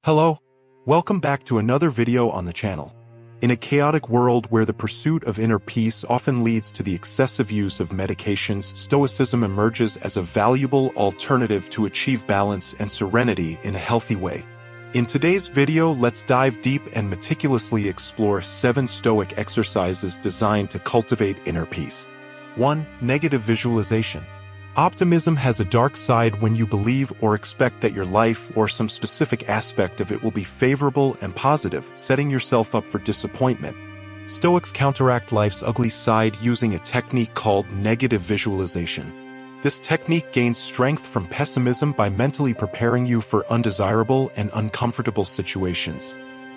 Hello, welcome back to another video on the channel. In a chaotic world where the pursuit of inner peace often leads to the excessive use of medications, Stoicism emerges as a valuable alternative to achieve balance and serenity in a healthy way. In today's video, let's dive deep and meticulously explore 7 Stoic exercises designed to cultivate inner peace. 1. Negative visualization. Optimism has a dark side when you believe or expect that your life or some specific aspect of it will be favorable and positive, setting yourself up for disappointment. Stoics counteract life's ugly side using a technique called negative visualization. This technique gains strength from pessimism by mentally preparing you for undesirable and uncomfortable situations.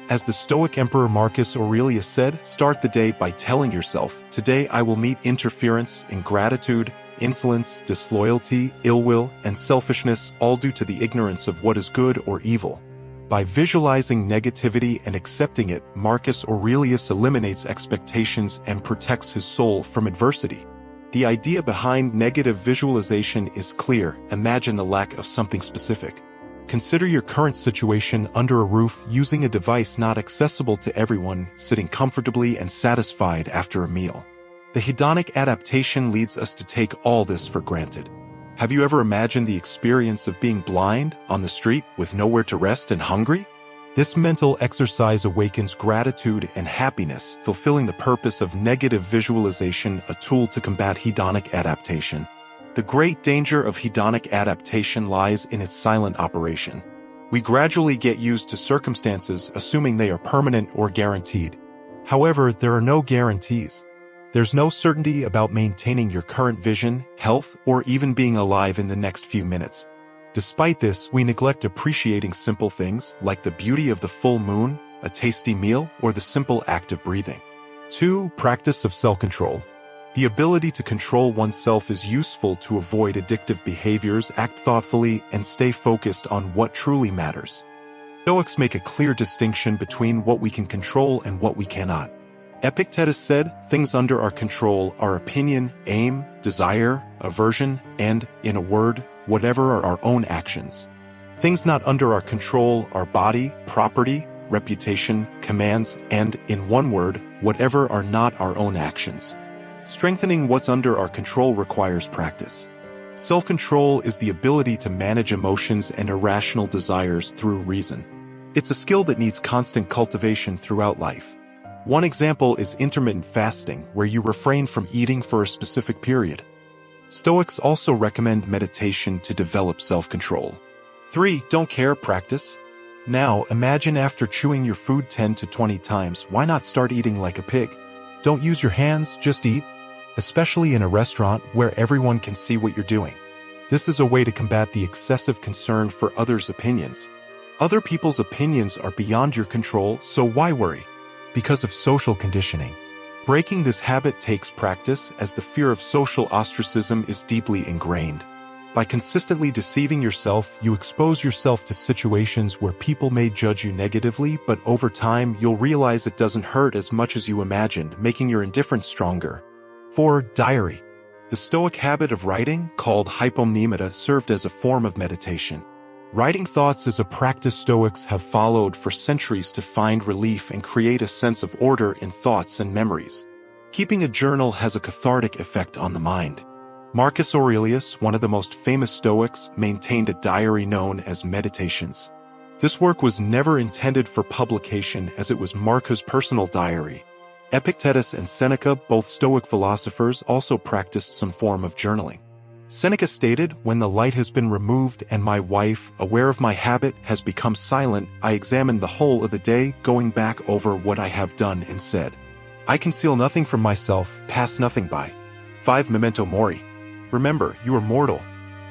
As the Stoic Emperor Marcus Aurelius said, start the day by telling yourself, "Today I will meet interference, ingratitude, insolence, disloyalty, ill will, and selfishness, all due to the ignorance of what is good or evil." By visualizing negativity and accepting it, Marcus Aurelius eliminates expectations and protects his soul from adversity. The idea behind negative visualization is clear. Imagine the lack of something specific. Consider your current situation under a roof using a device not accessible to everyone, sitting comfortably and satisfied after a meal. The hedonic adaptation leads us to take all this for granted. Have you ever imagined the experience of being blind, on the street, with nowhere to rest and hungry? This mental exercise awakens gratitude and happiness, fulfilling the purpose of negative visualization, a tool to combat hedonic adaptation. The great danger of hedonic adaptation lies in its silent operation. We gradually get used to circumstances, assuming they are permanent or guaranteed. However, there are no guarantees. There's no certainty about maintaining your current vision, health, or even being alive in the next few minutes. Despite this, we neglect appreciating simple things like the beauty of the full moon, a tasty meal, or the simple act of breathing. 2. Practice of self-control. The ability to control oneself is useful to avoid addictive behaviors, act thoughtfully, and stay focused on what truly matters. Stoics make a clear distinction between what we can control and what we cannot. Epictetus said, "Things under our control are opinion, aim, desire, aversion, and, in a word, whatever are our own actions. Things not under our control are body, property, reputation, commands, and, in one word, whatever are not our own actions." Strengthening what's under our control requires practice. Self-control is the ability to manage emotions and irrational desires through reason. It's a skill that needs constant cultivation throughout life. One example is intermittent fasting, where you refrain from eating for a specific period. Stoics also recommend meditation to develop self-control. 3. Don't care practice. Now, imagine after chewing your food 10 to 20 times, why not start eating like a pig? Don't use your hands, just eat. Especially in a restaurant where everyone can see what you're doing. This is a way to combat the excessive concern for others' opinions. Other people's opinions are beyond your control, so why worry? Because of social conditioning. Breaking this habit takes practice, as the fear of social ostracism is deeply ingrained. By consistently deceiving yourself, you expose yourself to situations where people may judge you negatively, but over time you'll realize it doesn't hurt as much as you imagined, making your indifference stronger. 4. Diary. The Stoic habit of writing, called hypomnemata, served as a form of meditation. Writing thoughts is a practice Stoics have followed for centuries to find relief and create a sense of order in thoughts and memories. Keeping a journal has a cathartic effect on the mind. Marcus Aurelius, one of the most famous Stoics, maintained a diary known as Meditations. This work was never intended for publication, as it was Marcus' personal diary. Epictetus and Seneca, both Stoic philosophers, also practiced some form of journaling. Seneca stated, "When the light has been removed and my wife, aware of my habit, has become silent, I examine the whole of the day, going back over what I have done and said. I conceal nothing from myself, pass nothing by." 5. Memento mori. Remember, you are mortal.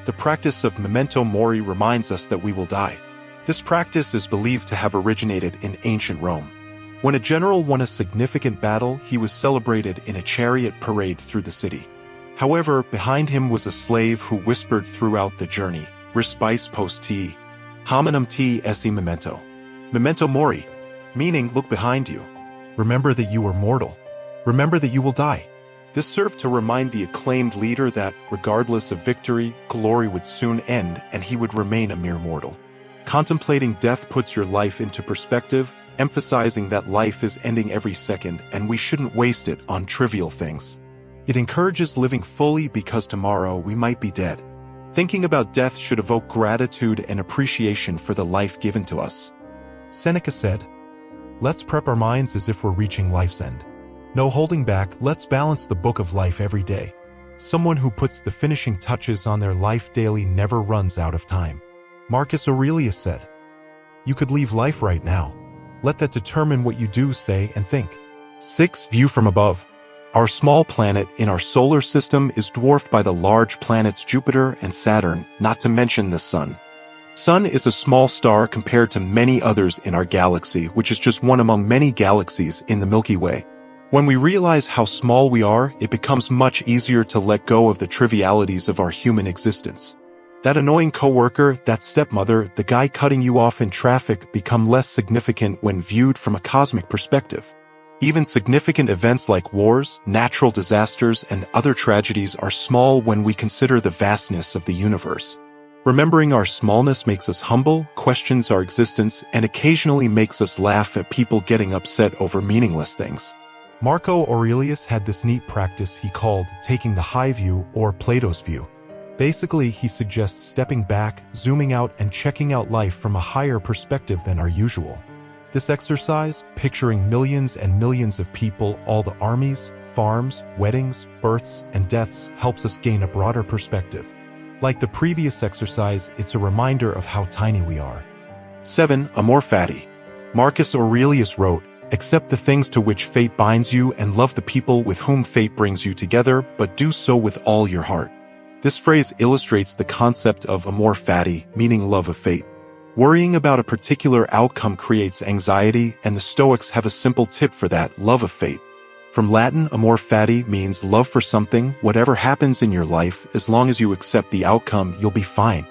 The practice of memento mori reminds us that we will die. This practice is believed to have originated in ancient Rome. When a general won a significant battle, he was celebrated in a chariot parade through the city. However, behind him was a slave who whispered throughout the journey, "Respice post te, hominum te esse memento." Memento mori, meaning look behind you. Remember that you are mortal. Remember that you will die. This served to remind the acclaimed leader that, regardless of victory, glory would soon end and he would remain a mere mortal. Contemplating death puts your life into perspective, emphasizing that life is ending every second and we shouldn't waste it on trivial things. It encourages living fully because tomorrow we might be dead. Thinking about death should evoke gratitude and appreciation for the life given to us. Seneca said, "Let's prep our minds as if we're reaching life's end. No holding back, let's balance the book of life every day." Someone who puts the finishing touches on their life daily never runs out of time. Marcus Aurelius said, "You could leave life right now. Let that determine what you do, say, and think." 6. View from above. Our small planet in our solar system is dwarfed by the large planets Jupiter and Saturn, not to mention the Sun. Sun is a small star compared to many others in our galaxy, which is just one among many galaxies in the Milky Way. When we realize how small we are, it becomes much easier to let go of the trivialities of our human existence. That annoying coworker, that stepmother, the guy cutting you off in traffic become less significant when viewed from a cosmic perspective. Even significant events like wars, natural disasters, and other tragedies are small when we consider the vastness of the universe. Remembering our smallness makes us humble, questions our existence, and occasionally makes us laugh at people getting upset over meaningless things. Marco Aurelius had this neat practice he called taking the high view or Plato's view. Basically, he suggests stepping back, zooming out, and checking out life from a higher perspective than our usual. This exercise, picturing millions and millions of people, all the armies, farms, weddings, births, and deaths, helps us gain a broader perspective. Like the previous exercise, it's a reminder of how tiny we are. 7. Amor fati. Marcus Aurelius wrote, "Accept the things to which fate binds you and love the people with whom fate brings you together, but do so with all your heart." This phrase illustrates the concept of amor fati, meaning love of fate. Worrying about a particular outcome creates anxiety, and the Stoics have a simple tip for that: love of fate. From Latin, amor fati means love for something. Whatever happens in your life, as long as you accept the outcome, you'll be fine.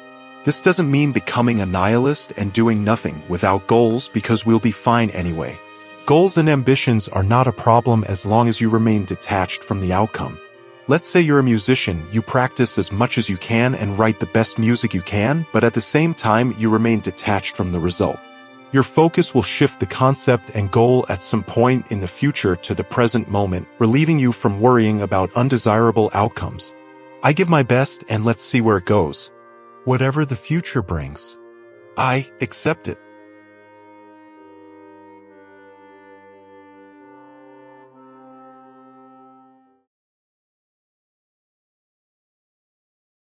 This doesn't mean becoming a nihilist and doing nothing without goals, because we'll be fine anyway. Goals and ambitions are not a problem as long as you remain detached from the outcome. Let's say you're a musician, you practice as much as you can and write the best music you can, but at the same time you remain detached from the result. Your focus will shift the concept and goal at some point in the future to the present moment, relieving you from worrying about undesirable outcomes. I give my best and let's see where it goes. Whatever the future brings, I accept it.